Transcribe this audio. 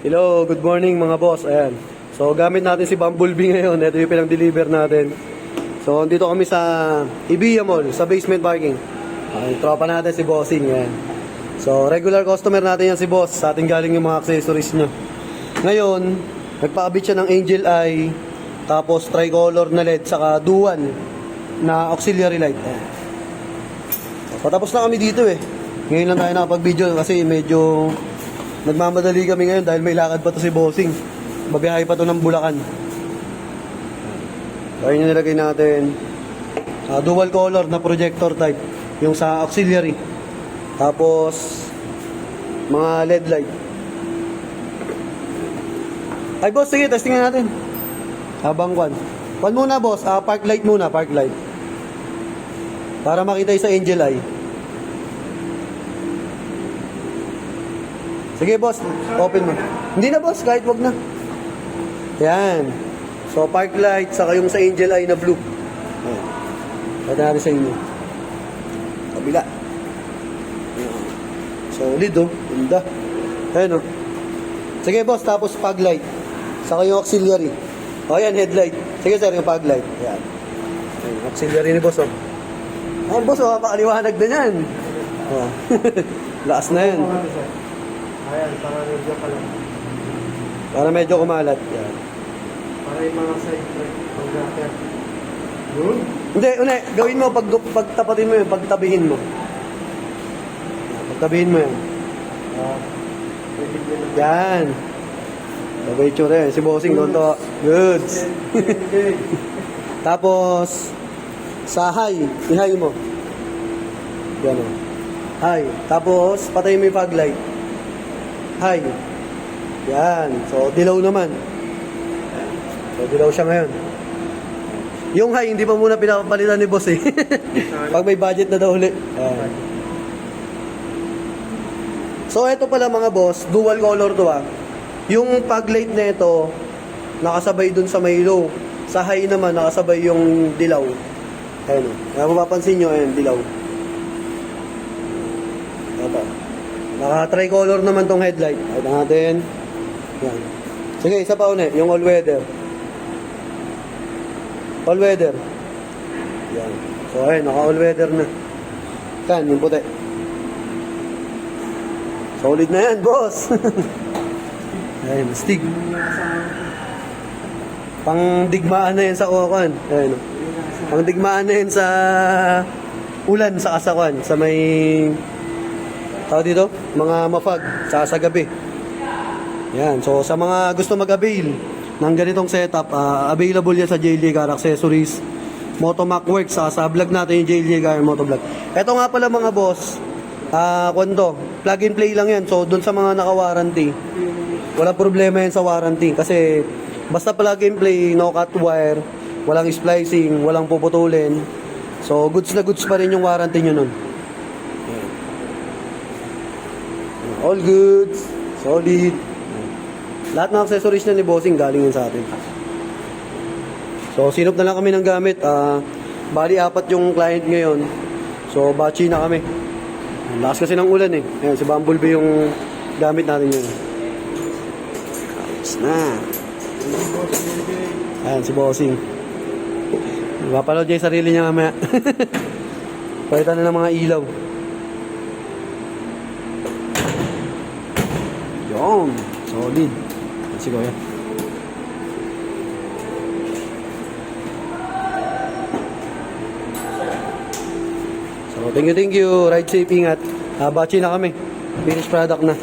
Hello, good morning mga boss. Ayan. So, gamit natin si Bumblebee ngayon. Ito yung pinang-deliver natin. So, dito kami sa Ibiya Mall, sa basement parking. Tropa natin si Bossing. Ayan. So, regular customer natin yan si Boss. Sa ating galing yung mga accessories niya. Ngayon, nagpa-abit siya ng Angel Eye, tapos tricolor na LED, saka dual na auxiliary light. Ayan. So, patapos na kami dito eh. Ngayon lang tayo nakapag-video kasi medyo nagmamadali kami ngayon dahil may lakad pa to si Bossing. Babiyahe pa to ng Bulacan. So, ayun yung nilagay natin. Dual color na projector type. Yung sa auxiliary. Tapos, mga LED light. Ay boss, sige, testing na natin. Habang kwan muna boss, park light muna, park light. Para makita yung sa Angel Eye. Sige boss, open mo. Hindi na boss, kahit wag na. Yan. So park light, saka yung sa Angel Eye na blue. Ayan. Pwede natin sa inyo. Kabila. Ayan. Solid oh, ganda. Ayan oh. Sige boss, tapos fog light. Saka yung auxiliary. O yan, headlight. Sige sir, yung fog light. Ayan. Ayan, auxiliary ni boss oh. Ayan boss oh, pakaliwanag na yan. Oh. Lakas na yan. Ayan, para medyo ka lang. Para medyo kumalat. Yan. Para yung mga side track, pag-gutter. Yun? Hindi, gawin mo, pagtapatin mo yun, pagtabihin mo. Pagtabihin mo yan. Pwede ko lang. Yan. Bagay tsura yan. Si Bossing doon to. Goods. Tapos, sa high, i-high mo. Yan o. High. Tapos, patay mo yung fog light. High. Yan. So, dilaw naman. So, dilaw siya ngayon. Yung high, hindi pa muna pinapalitan ni boss eh. Pag may budget na daw ulit. Ayan. So, ito pala mga boss, dual color to ah. Yung fog light na ito, nakasabay dun sa may low. Sa high naman, nakasabay yung dilaw. Ayan o. Kaya mapapansin nyo, ayan, dilaw. Ito. Naka-tricolor naman tong headlight. Ito natin. Yan. Sige, isa pa ulit. Yung all-weather. All-weather. Yan. So, ayun. Naka-all-weather na. Yan, yung puti. Solid na yan, boss. Ayun, stig. Pang-digmaan na yan sa kuwan. Ayun. Pang-digmaan na yan sa ulan, sa kasakwan. Sa may... tawag dito, mga mafag sa gabi. Yan, so sa mga gusto mag-avail ng ganitong setup, available yan sa JLJ Car Accessories, Motomac Works, sa vlog natin yung JLJ Car Motovlog. Ito nga pala mga boss, plug and play lang yan. So doon sa mga naka-warranty, walang problema yan sa warranty kasi basta plug and play, no cut wire, walang splicing, walang puputulin. So goods na goods pa rin yung warranty nyo nun. All goods, solid. Lahat ng accessories na ni Bossing galing yun sa atin. So, sinop na lang kami ng gamit. Bali, 4 yung client ngayon. So, batchy na kami. Lakas kasi ng ulan eh. Ayan, si Bumblebee yung gamit natin yun. Ayos na. Ayan, si Bossing. Mapapanood niya yung sarili niya mamaya. Palitan na ng mga ilaw. Yun, solid. Sige kuya. So, thank you. Ride safe, ingat. Batchy na kami. Finished product na.